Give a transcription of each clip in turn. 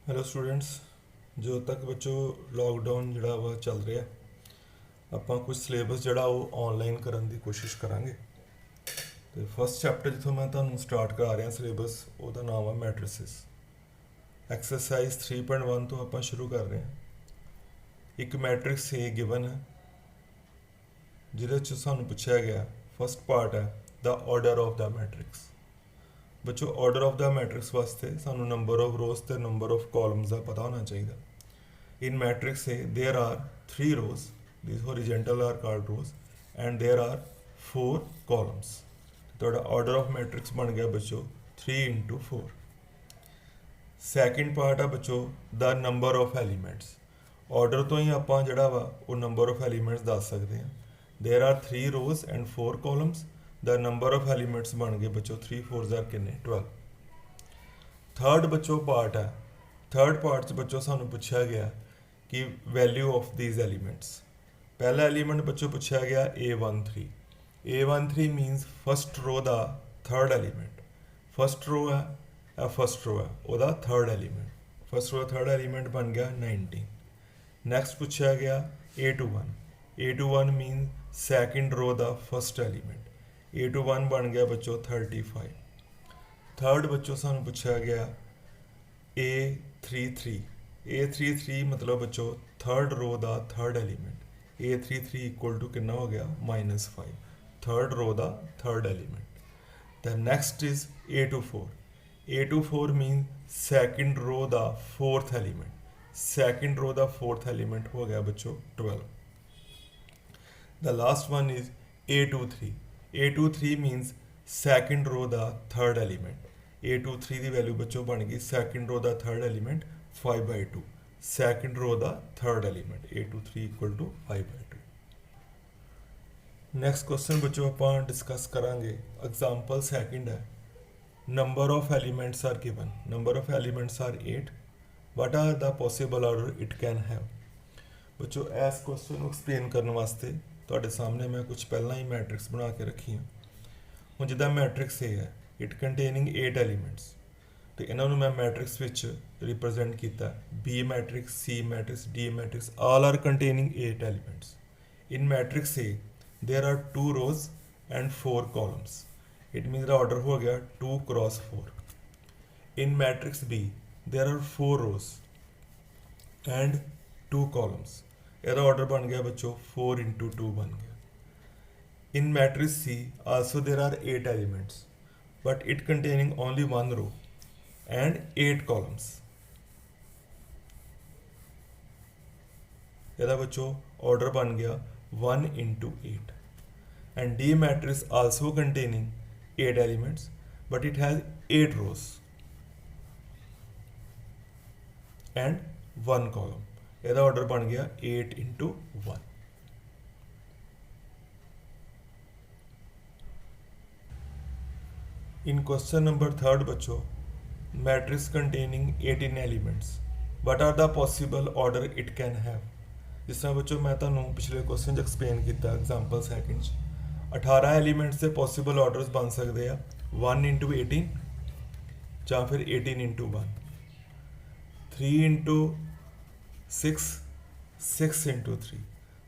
Hello students. जो तक बच्चों लॉकडाउन जड़ा वा चल रहा ਆਪਾਂ ਕੁਝ ਸਿਲੇਬਸ ਜਿਹੜਾ ਉਹ ਆਨਲਾਈਨ ਕਰਨ ਦੀ ਕੋਸ਼ਿਸ਼ ਕਰਾਂਗੇ। ਤੇ ਫਸਟ ਚੈਪਟਰ ਜਿੱਥੋਂ ਮੈਂ ਤੁਹਾਨੂੰ ਸਟਾਰਟ ਕਰਾ ਰਿਹਾ ਸਿਲੇਬਸ ਉਹਦਾ ਨਾਮ ਹੈ ਮੈਟ੍ਰਿਸਿਸ। ਐਕਸਰਸਾਈਜ਼ 3.1 ਤੋਂ ਆਪਾਂ ਸ਼ੁਰੂ ਕਰ ਰਹੇ ਹਾਂ। ਇੱਕ ਮੈਟ੍ਰਿਕਸ ਏ ਗਿਵਨ ਹੈ ਜਿਹਦੇ 'ਚ ਸਾਨੂੰ ਪੁੱਛਿਆ ਗਿਆ ਫਸਟ ਪਾਰਟ ਹੈ ਦਾ ਆਰਡਰ ਆਫ ਦਾ ਮੈਟ੍ਰਿਕਸ। ਬੱਚੋ ਆਰਡਰ ਆਫ ਦਾ ਮੈਟ੍ਰਿਕਸ ਵਾਸਤੇ ਸਾਨੂੰ ਨੰਬਰ ਆਫ ਰੋਜ਼ ਤੇ ਨੰਬਰ ਆਫ ਕਾਲਮਸ ਦਾ ਪਤਾ ਹੋਣਾ ਚਾਹੀਦਾ। In matrix A, there are 3 rows, these horizontal are called rows, and there are 4 columns. ਤੁਹਾਡਾ order of matrix ਬਣ ਗਿਆ ਬੱਚੋ 3 into 4. Second part ਆ ਬੱਚੋ the number of elements. Order ਤੋਂ ਹੀ ਆਪਾਂ ਜਿਹੜਾ ਵਾ ਉਹ number of elements ਦੱਸ ਸਕਦੇ ਹਾਂ। There are 3 rows and 4 columns. The number of elements ਬਣ ਗਏ ਬੱਚੋ 3 4s are ਕਿੰਨੇ 12. Third ਬੱਚੋ part ਹੈ। Third part 'ਚ ਬੱਚੋ ਸਾਨੂੰ ਪੁੱਛਿਆ ਗਿਆ कि वैल्यू ऑफ दीज एलिमेंट्स। पहला एलिमेंट बच्चों पूछा गया A13 मीनस फस्ट रो का थर्ड एलिमेंट। फस्ट रो है फस्ट रो है वह third element. First row third element बन गया 19। नैक्सट पूछा गया A21 मीन सैकेंड रो का फस्ट एलिमेंट। A21 बन गया बच्चों 35। थर्ड बच्चों सानू पूछा गया A33 मतलब बच्चों थर्ड रो का third element. A33 equal to कितना हो गया -5 थर्ड रो का third element. Then next is A24 mean second row का फोर्थ एलिमेंट। सैकेंड रो का फोर्थ एलिमेंट हो गया बच्चों 12। The last one is A23 means second row का थर्ड एलिमेंट। A23 की वैल्यू बच्चों बन गई सैकेंड रो का थर्ड एलिमेंट 5/2। सैकेंड रो का third element A23 equal to 5/2। Next question बच्चों आप डिस्कस करांगे। एग्जाम्पल सैकेंड है number of elements are given. Number of elements are 8। What are the possible order it can have. बच्चों इस question को explain करने वास्ते तुहाडे सामने मैं कुछ पहला ही मैट्रिक्स बना के रखी हैं। हुण जिद्दां मैट्रिक्स ए है इट कंटेनिंग 8 एलिमेंट्स तो इन्होंने मैं मैट्रिक्स विच रिप्रजेंट किया B matrix C matrix D matrix all are containing 8 elements. In matrix A there are 2 rows and 4 columns. It mean order हो गया 2 cross 4। In matrix B there are 4 rows and 2 columns. यदा order बन गया बच्चों 4 into 2 बन गया। In matrix C also there are 8 elements but it containing only 1 row and 8 columns। यदा बच्चों ऑर्डर बन गया 1 into 8। and D matrix also containing 8 elements but it has 8 rows and 1 column। यदा ऑर्डर बन गया 8 into 1। In question number third बच्चों matrix containing 18 elements what are the possible order it can have. जिस तरह बच्चों मैं तुम्हें पिछले क्वेश्चन एक्सप्लेन किया एग्जाम्पल सैकेंड 18 एलिमेंट्स के पॉसिबल ऑर्डर्स बन सकते हैं 1 into 18 या फिर 18 into 1। 3 into 6 6 into 3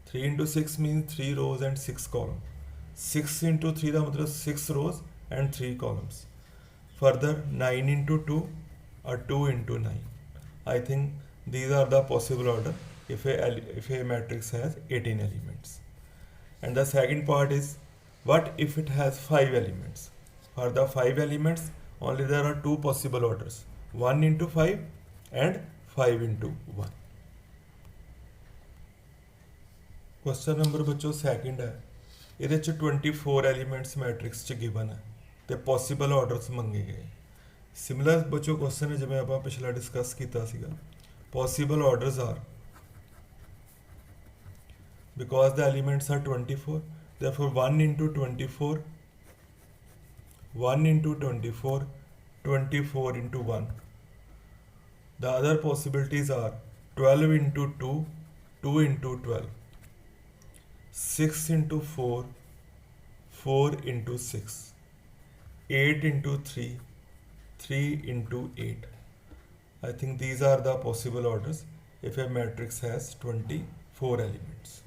3 into 6 means 3 rows and 6 columns। 6 into 3 का मतलब 6 rows and 3 columns। Further 9 into 2 or 2 into 9। I think these are the possible order if a matrix has 18 elements। And the second part is what if it has 5 elements। For the 5 elements only there are 2 possible orders 1 into 5 and 5 into 1। Question number बच्चों second है ये 24 elements matrix च given है तो possible orders मंगे गए। Similar बच्चों question है जिमें आप पिछला डिस्कस किया possible orders are because the elements are 24 therefore 1 into 24 1 into 24 24 into 1। the other possibilities are 12 into 2 2 into 12 6 into 4 4 into 6 8 into 3 3 into 8 I think these are the possible orders if a matrix has 24 elements.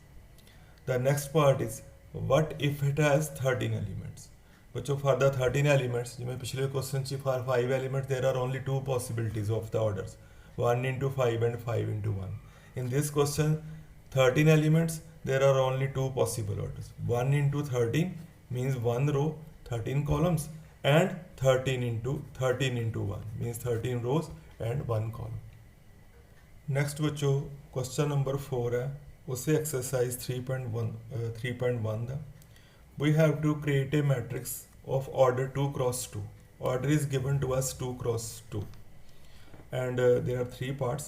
The next part is what if it has 13 elements? बच्चों for the 13 elements जिसमें पिछले question ची for 5 elements there are only two possibilities of the orders 1 into 5 and 5 into 1. In this question 13 elements there are only two possible orders 1 into 13 means 1 row 13 columns and 13 into 1 means 13 rows and 1 column. Next बच्चों question number 4 है उसे exercise 3.1 दा we have to create a matrix of order 2 cross 2. Order is given to us 2 cross 2 and there are 3 parts.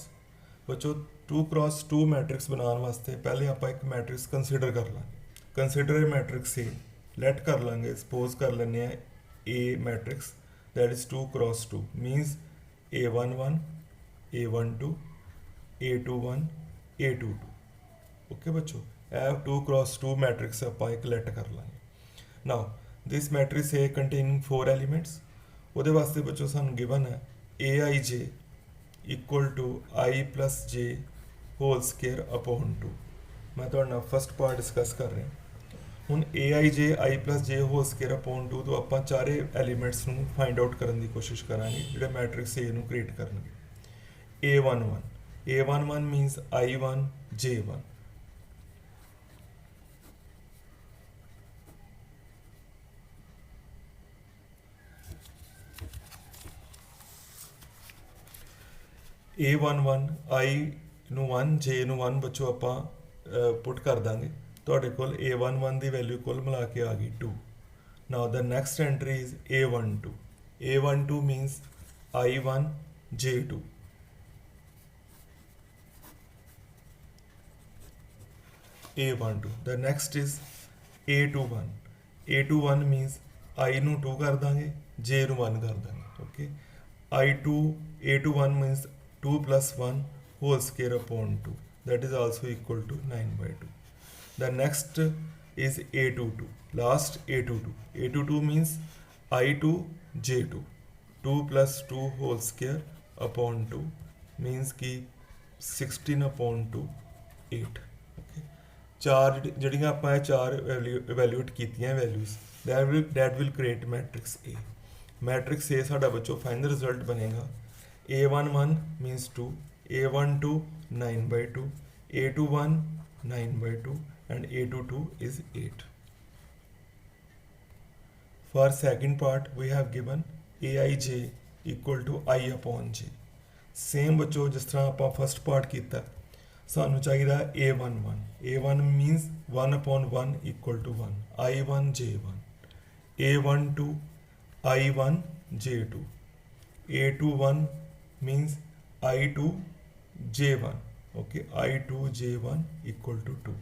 बच्चों 2 cross 2 matrix बनाने वास्ते पहले आप एक मैट्रिक्स कंसिडर कर लांगे consider a matrix A let कर लांगे सपोज कर लेने a matrix that is 2 cross 2 means A11 A12 A21 A22 okay बच्चों ਇਹ 2 cross 2 मैट्रिक्स ਆਪਾਂ ਇੱਕ ਲੈਟ ਕਰ ਲਾਂਗੇ ਨਾਓ ਦਿਸ ਮੈਟ੍ਰਿਕਸ A containing 4 elements ਉਹਦੇ ਵਾਸਤੇ ਬੱਚੋ ਸਾਨੂੰ ਗਿਵਨ ਹੈ aij equal to I plus j whole square upon 2 ਮੈਂ ਤੁਹਾਡੇ ਨਾਲ ਫਸਟ ਪਾਰਟ ਡਿਸਕਸ ਕਰ ਰਿਹਾ ਹੁਣ aij I plus j whole square upon 2 ਤੋਂ ਆਪਾਂ ਚਾਰੇ ਐਲੀਮੈਂਟਸ ਨੂੰ ਫਾਈਂਡ ਆਊਟ ਕਰਨ ਦੀ ਕੋਸ਼ਿਸ਼ ਕਰਾਂਗੇ ਜਿਹੜੇ ਮੈਟ੍ਰਿਕਸ A ਨੂੰ ਕ੍ਰੀਏਟ ਕਰਨਗੇ A11 means I1 J1 A11 I ਨੂੰ 1 J ਨੂੰ 1 ਬੱਚੋ ਆਪਾਂ ਪੁੱਟ ਕਰ ਦਾਂਗੇ ਤੁਹਾਡੇ ਕੋਲ A11 ਦੀ ਵੈਲਿਊ ਕੁੱਲ ਮਿਲਾ ਕੇ ਆ ਗਈ 2 now the next entry is A12 means I1 J2 A12 the next is A21 means I ਨੂੰ 2 ਕਰ ਦਾਂਗੇ J ਨੂੰ 1 ਕਰ ਦਾਂਗੇ okay A21 means 2 plus 1 whole square upon 2 that is also equal to 9/2. The next is A22 last A22 means I2 J2 2 plus 2 whole square upon 2 means कि 16 upon 2 8 okay ਚਾਰ ਜਿਹੜੀਆਂ ਆਪਾਂ ਚਾਰ ਇਵੈਲੂਏਟ ਕੀਤੀਆਂ values that will create matrix A matrix A ਸਾਡਾ ਬੱਚੋ final result ਬਣੇਗਾ A11 means 2 A12 9/2 A21 9/2 and A22 is 8. For second part we have given aij equal to I upon j same ਬੱਚੋ ਜਿਸ ਤਰ੍ਹਾਂ ਆਪਾਂ first part ਕੀਤਾ ਸਾਨੂੰ ਚਾਹੀਦਾ A11 means 1 upon 1 equal to 1 I1 J1 A12 I1 J2 A21 means I2 J1 okay I2 J1 equal to 2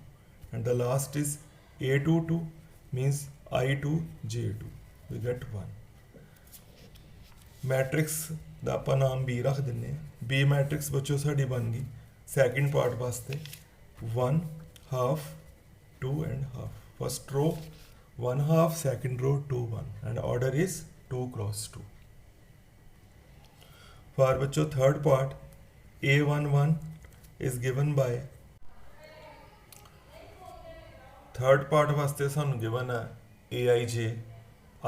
and the last is A22 means I2 J2 we get 1 matrix ਦਾ ਆਪਾਂ ਨਾਮ B ਰੱਖ ਦਿੰਨੇ B matrix ਬੱਚੋ ਸਾਡੀ ਬਣ ਗਈ second part ਵਾਸਤੇ 1 half 2 and half first row 1 half second row 2 1 and order is 2 cross 2 for बच्चों third part A11 is given by third part वास्ते सानू given है aij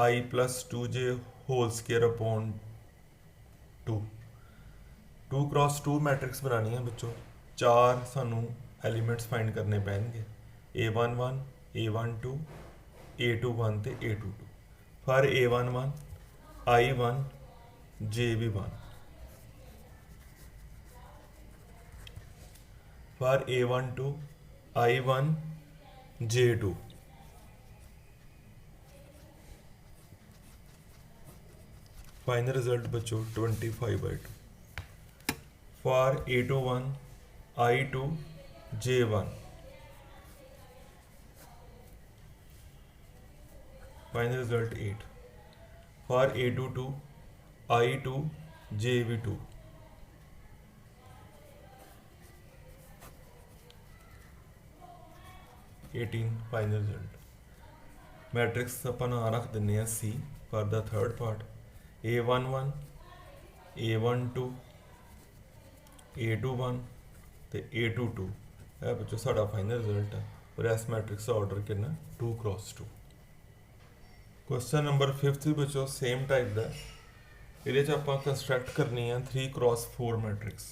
I plus 2j whole square upon 2 cross 2 matrix बनानी है बच्चों चार सानू elements find करने पैणगे A11 A12 A21 ते A22 for A11 I1 JB1 for A12 I1 J2 final result बच्चों 25/2 for A21 I2 J1 final result 8 for A22 I2 JB2 18 final result matrix अपन रख दिने C for the third part A11 A12 A21 ਤੇ A22 ਇਹ ਬੱਚੋ ਸਾਡਾ final result ਹੈ ਔਰ ਇਸ ਮੈਟ੍ਰਿਕਸ ਦਾ ਆਰਡਰ ਕਿੰਨਾ 2x2। ਕੁਐਸਚਨ ਨੰਬਰ 5 ਬੱਚੋ ਸੇਮ ਟਾਈਪ ਦਾ ਇਹਦੇ 'ਚ ਆਪਾਂ ਕੰਸਟਰਕਟ ਕਰਨੀ ਆ 3x4 ਮੈਟ੍ਰਿਕਸ।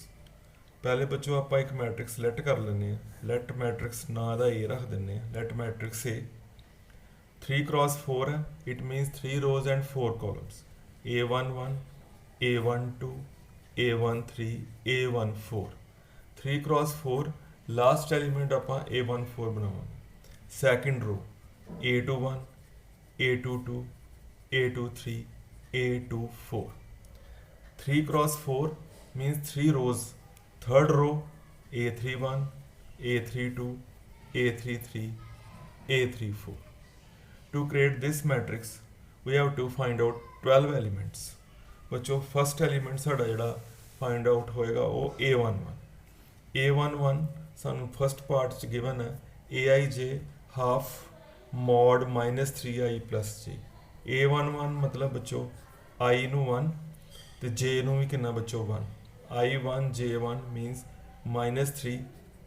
ਪਹਿਲੇ ਬੱਚੋ ਆਪਾਂ ਇੱਕ ਮੈਟ੍ਰਿਕਸ ਲੈਟ ਕਰ ਲੈਂਦੇ ਆ। ਲੈਟ ਮੈਟ੍ਰਿਕਸ ਨਾਂ ਦਾ A ਰੱਖ ਦਿੰਦੇ ਆ। ਲੈਟ ਮੈਟ੍ਰਿਕਸ A 3x4 ਹੈ। It means 3 rows and 4 columns A11 A12 A13 A14 3x4 last element ਆਪਾਂ A14 ਬਣਾਵਾਂਗੇ। ਸੈਕਿੰਡ ਰੋ A21 A22 A23 A24 3x4 means 3 rows। third row A31 A32 A33 A34। to create this matrix we have to find out 12 elements। बच्चों first element साड़ा जिहड़ा find out होएगा वो A11 सानू first part च given है AIJ half mod -3i plus j। A11 मतलब बच्चों i नू 1 तो j नू भी कितना बच्चों 1 i1 j1 मीनस -3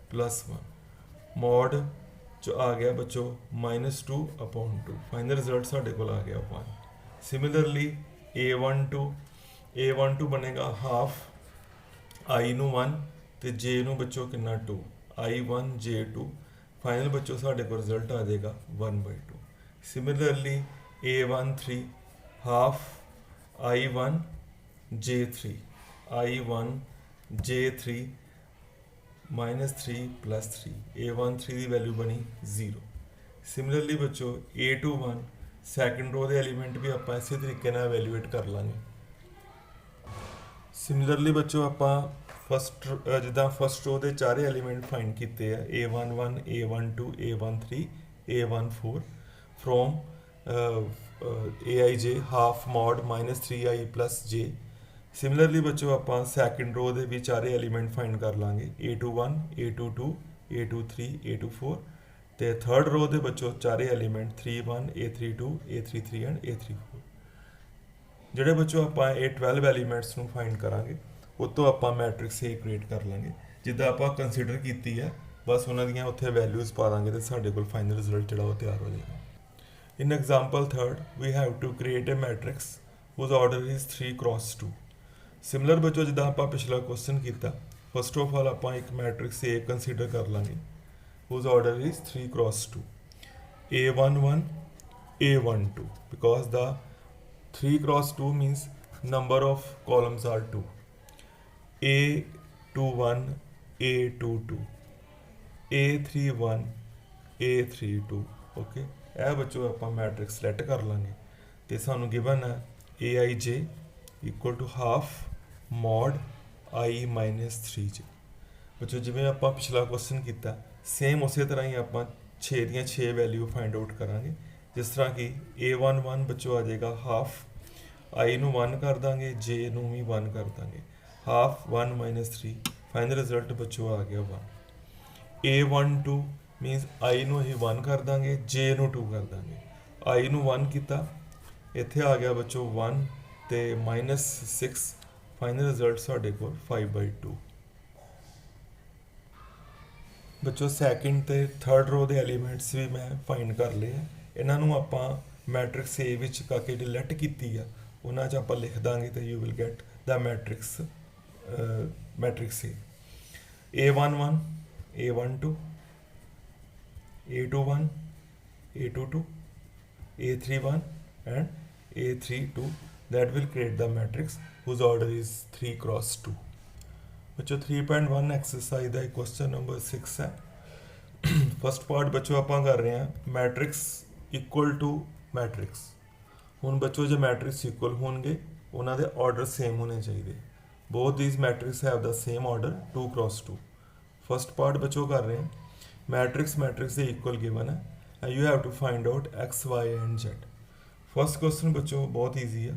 + 1 मॉड जो आ गया बच्चों -2/2 फाइनल रिजल्ट साढ़े को आ गया 1। सिमिलरली A12 बनेगा हाफ i नू 1 तो j नू बच्चों कितना 2 i1 j2 फाइनल बच्चों साढ़े को रिजल्ट आ जाएगा 1/2। Similarly A13 half i1 j3 i1 j3 -3 + 3 A13 की वैल्यू बनी 0। सिमिलरली बच्चों A21 सैकेंड रो के एलीमेंट भी आप इस तरीके ना एवैल्यूएट कर लाँगे। सिमिलरली बच्चों आप फस्ट जिदा फस्ट रो के 4 एलीमेंट फाइंड किए हैं A11 A12 A13 A14 from AIJ half mod -3i + j। Similarly बच्चों आप सैकेंड रो के भी 4 एलीमेंट फाइंड कर लाँगे A21 A22 A23 A24 तो थर्ड रो के बच्चों 4 element 31 A32 A33 and A34। जोड़े बच्चों आप 12 एलीमेंट्स में फाइंड करा उस तो आप मैट्रिक्स ए क्रिएट कर लेंगे जिदा आप कंसीडर की है बस उन्होंने उत्थे वैल्यूज़ पा देंगे तो साढ़े को फाइनल रिजल्ट जो तैयार हो जाएगा। In example third we have to create a matrix whose order is 3x2। Similar बच्चों जिदा आप पिछला क्वेश्चन किया फस्ट ऑफ ऑल आप एक मैट्रिक्स ए कंसीडर कर लेंगे whose order is 3x2 A11 A12 because the 3x2 means number of columns are 2 A21 A22 A31 A32 okay यह बच्चों आप मैट्रिक्स सैलेक्ट कर लेंगे तो सानू गिवन है AIJ equal to half mod i -3j। बच्चों जिमें आप पिछला क्वेश्चन किया सेम उस तरह ही आप 6 दी 6 वैल्यू फाइंड आउट करांगे जिस तरह कि A11 बच्चों आ जाएगा हाफ i नू 1 कर देंगे j नू भी 1 कर देंगे हाफ 1 -3 फाइनल रिजल्ट बच्चों आ गया 1। A12 मीनस i नू ही 1 कर देंगे j नू 2 कर देंगे i नू 1 किया इत्थे आ गया बच्चों 1 तो -6 फाइनल रिजल्ट साढ़े को 5/2। बच्चों सैकेंड तो थर्ड रो के एलीमेंट्स भी मैं फाइंड कर लिए इन्हों आप मैट्रिक्स ए विच काके डिलेट की है उन्होंने आप लिख देंगे तो you will get the matrix A A11 A12 A21 A22 A31 and A32 that will create the matrix whose order is 3x2। बच्चों 3.1 एक्सरसाइज का क्वेश्चन नंबर 6 है। फस्ट पार्ट बच्चों आप कर रहे हैं मैट्रिक्स इक्वल टू मैट्रिक्स। हुण बच्चों जो मैट्रिक्स इक्वल होंगे उन्होंने ऑर्डर सेम होने चाहिए। Both these matrix have the same order 2x2। First part बच्चों कर रहे हैं मैट्रिक्स के इक्वल गिवन है you have to find out x y and z। First question बच्चों बहुत ईजी है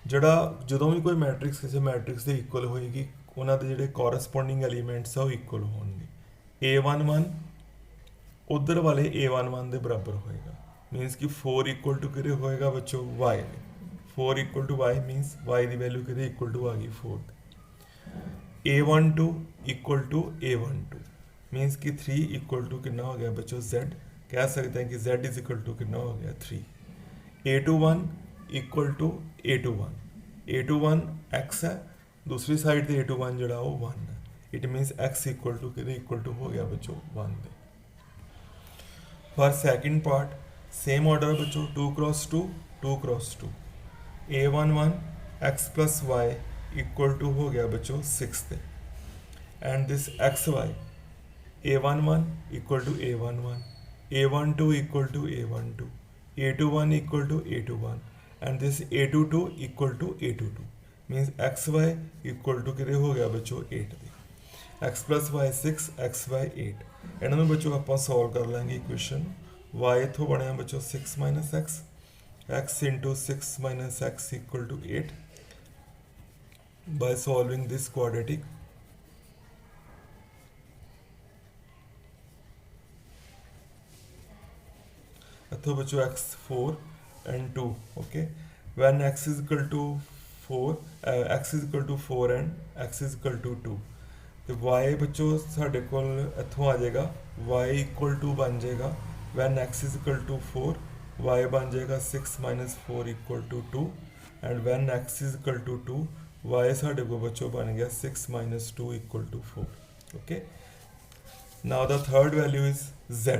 जड़ा जो भी कोई मैट्रिक्स किसी मैट्रिक्स के इक्वल होएगी उन्होंने जोड़े कॉरसपोंडिंग एलीमेंट्स है वो इक्वल होंगे। A11 उधर वाले A11 के बराबर होएगा मीनस कि 4 इक्वल टू कि होएगा बच्चों y 4 equal to y minus y की वैल्यू कि इक्वल टू आ गई 4। A12 equal to A12 means कि 3 इक्वल टू कितना हो गया बच्चों Z, कह सकते हैं कि Z इज इक्वल टू कितना हो गया 3। A21 equal to A21 X है, दूसरी साइड से A21 जड़ा वो 1 है, it means X equal to कितने इक्वल टू हो गया बच्चों 1 दे। For second part same order बच्चों 2 cross 2 2 cross 2 A11 X plus Y equal to हो गया बच्चों 6 दे, and this XY A11 equal to A11, A12 equal to A12, A21 equal to A21 and this A22 equal to A22 means XY equal to कितने हो गया बच्चों 8 दे। X plus y 6 XY 8, इन्होंने बच्चों आप सॉल्व कर लेंगे इक्वेशन। Y इतों बनया बच्चों 6 minus x, x into 6 minus x equal to 8 by solving this quadratic। तो बच्चों x 4 and 2 okay, when x is equal to 4 x is equal to 4 and x is equal to 2 तो y बच्चों साढ़े को इतों आ जाएगा y equal to बन जाएगा when x is equal to 4 y बन जाएगा 6 minus 4 equal to 2 and when x is equal to 2 y साढ़े को बच्चों बन गया 6 minus 2 equal to 4 okay. Now the third value is z,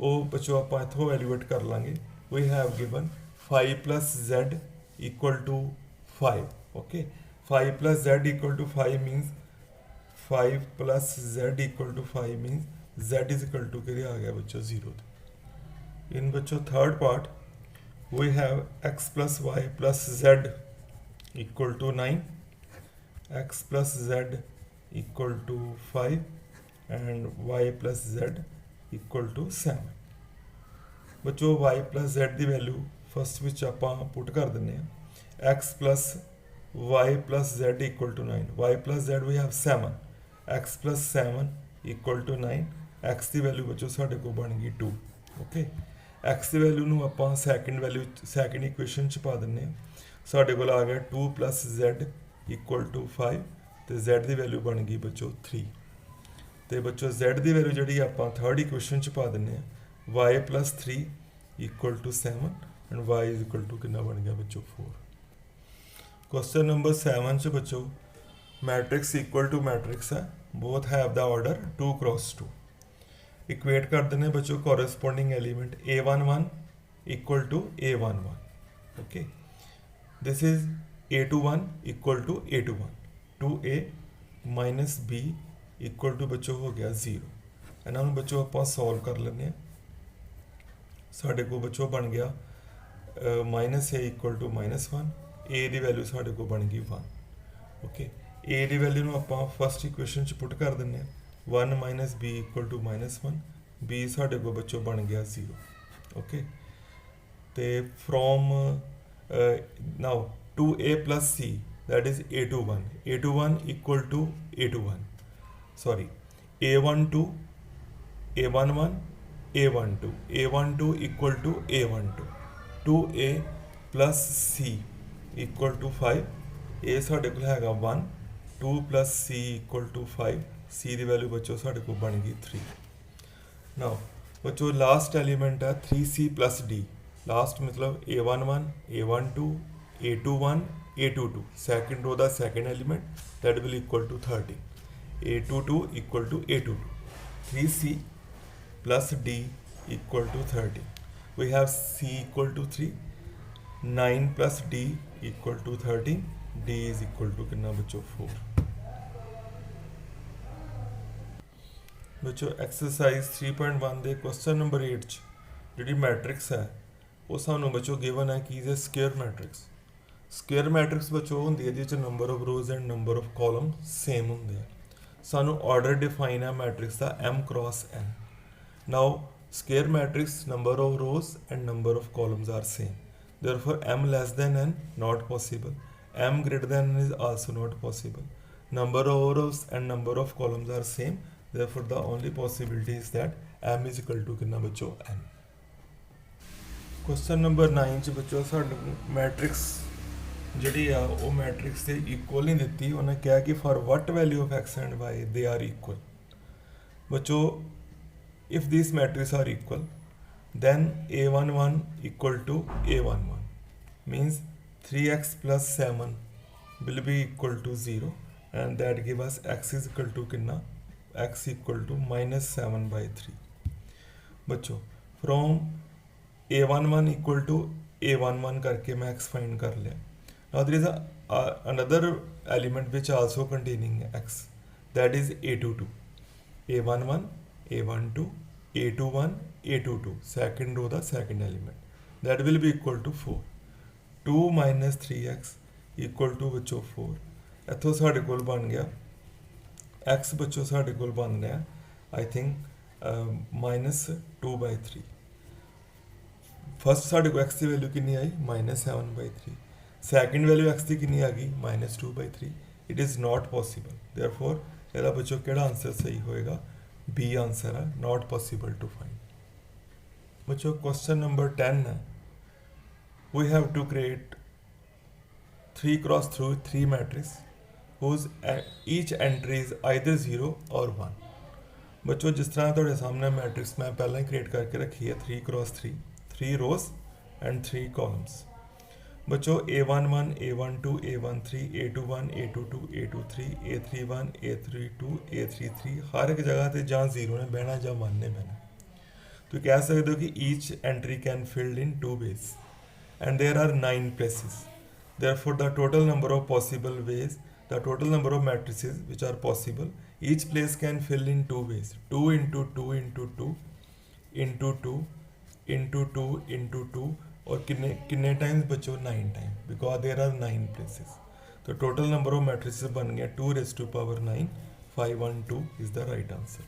वो बच्चों आप इतों एलिवेट कर लाँगे। We have given 5 plus z equal to 5 okay, 5 plus z equal to 5 means 5 plus z equal to 5 means z is equal to क्या आ गया बच्चों 0। इन बच्चों third part we have x plus Y plus z equal to 9, x plus z equal to 5 and y plus z equal to 7। बच्चों y plus z की value first विच आप put कर दें x plus y plus z equal to 9, y plus z we have 7, x plus 7 equal to 9, x की value बच्चों साढ़े को बन गई 2 ओके। x की वैल्यू आप सैकेंड वैल्यू सैकेंड इक्वेशन च पा दें, साढ़े को आ गया 2 प्लस z इक्वल टू 5 तो z की वैल्यू बन गई बच्चों 3। तो बच्चों z की वैल्यू जी आप थर्ड इक्वेशन च पा दें y plus 3 equal to 7 and y is equal to कितना बन गया बच्चों 4। क्वेश्चन नंबर 7 च बच्चों मैट्रिक्स इक्वल टू मैट्रिक्स है, both have the order 2 cross 2। Equate कर देने बच्चों corresponding element A11 equal to A11 okay, this is A21 equal to A21, 2A minus B equal to बच्चों हो गया 0। इन्होंने बच्चों आप सॉल्व कर लें, साढ़े को बच्चों बन गया minus A equal to -1, A की वैल्यू साढ़े को बन गई 1 ओके। A की वैल्यू आप फस्ट इक्वेशन च पुट कर दें 1 minus B equal to -1, B साढ़े को बच्चों बन गया 0 ओके। तो from now 2A plus C that is A21, A21 equal to A21 sorry A12 A11 A12 A12 equal to A12, 2A plus C equal to 5, A साढ़े को हैगा 1, 2 plus C equal to 5, C की value बच्चों साढ़े को बन गई 3। Now बच्चों लास्ट एलिमेंट है 3C प्लस D, लास्ट मतलब A11 A12 A21 A22, second row the second element that will equal to 30, A22 equal to A22, 3C plus D equal to 30, we have C equal to 3, 9 plus D equal to 13, D is equal to कितना बच्चों 4। बच्चों exercise 3.1 ਦੇ question number 8 ਚ ਜਿਹੜੀ matrix ਹੈ ਉਹ ਸਾਨੂੰ ਬੱਚੋ ਗਿਵਨ ਹੈ ਕਿ is a square matrix. Square matrix ਬੱਚੋ ਹੁੰਦੀ ਹੈ ਜਿਹਦੇ ਚ number of rows and number of column same ਹੁੰਦੇ ਆ। ਸਾਨੂੰ ਆਰਡਰ ਡਿਫਾਈਨ ਹੈ ਮੈਟ੍ਰਿਕਸ ਦਾ m cross n। Now square matrix number of rows and number of columns are same, therefore m less than n not possible, m greater than n is also not possible, number of rows and number of columns are same, therefore the only possibility is that m is equal to कितना बच्चों n। Question number 9 च बच्चों साडू matrix ਜਿਹੜੀ ਆ ਉਹ matrix ਦੇ equal ਨਹੀਂ ਦਿੱਤੀ, ਉਹਨੇ ਕਿਹਾ ਕਿ for what value of x and y they are equal. बच्चों if these matrices are equal then a11 equal to a11 means 3x plus 7 will be equal to 0 and that give us x is equal to कितना, x equal to minus 7 by 3। बच्चों from a11 equal to a11 करके मैं x find कर लिया। Now there is another element which also containing x, that is a22, a11, a12, a21, a22, second row the second element, that will be equal to 4। 2 minus 3x equal to बच्चों 4। इतों साढ़े कोल बन गया x बच्चों साढ़े कोल बन गया I think -2/3। First साढ़े को x की वैल्यू कितनी आई -7/3, सैकेंड वैल्यू x की कितनी आ गई -2/3। It is not possible, therefore ਇਹਦਾ बच्चों केड़ा आंसर सही होएगा, बी आंसर है, नॉट पॉसिबल टू फाइंड। बच्चों क्वेश्चन नंबर 10 है, we have to create 3x3 matrix whose each entry is either 0 or 1। बच्चों जिस तरह थोड़े सामने मैट्रिक्स मैं पहले ही क्रिएट करके रखी है 3x3, 3 रोज एंड 3 कॉलम्स। बच्चों a11, a12, a13, a21, a22, a23, a31, a32, a33 हर एक जगह ते जहाँ 0 ने बहना जहाँ 1 ने बहना। तो कह सकते हो कि each entry can filled in 2 ways and there are 9 places, therefore the total number of possible ways, the total number of matrices which are possible, each place can fill in 2 ways, 2 into 2 into 2 into 2 into 2 into 2 और कितने times बच्चों 9 time, because there are 9 places. तो total number of matrices बन गया 2 raised to power 9, 512 is the right answer.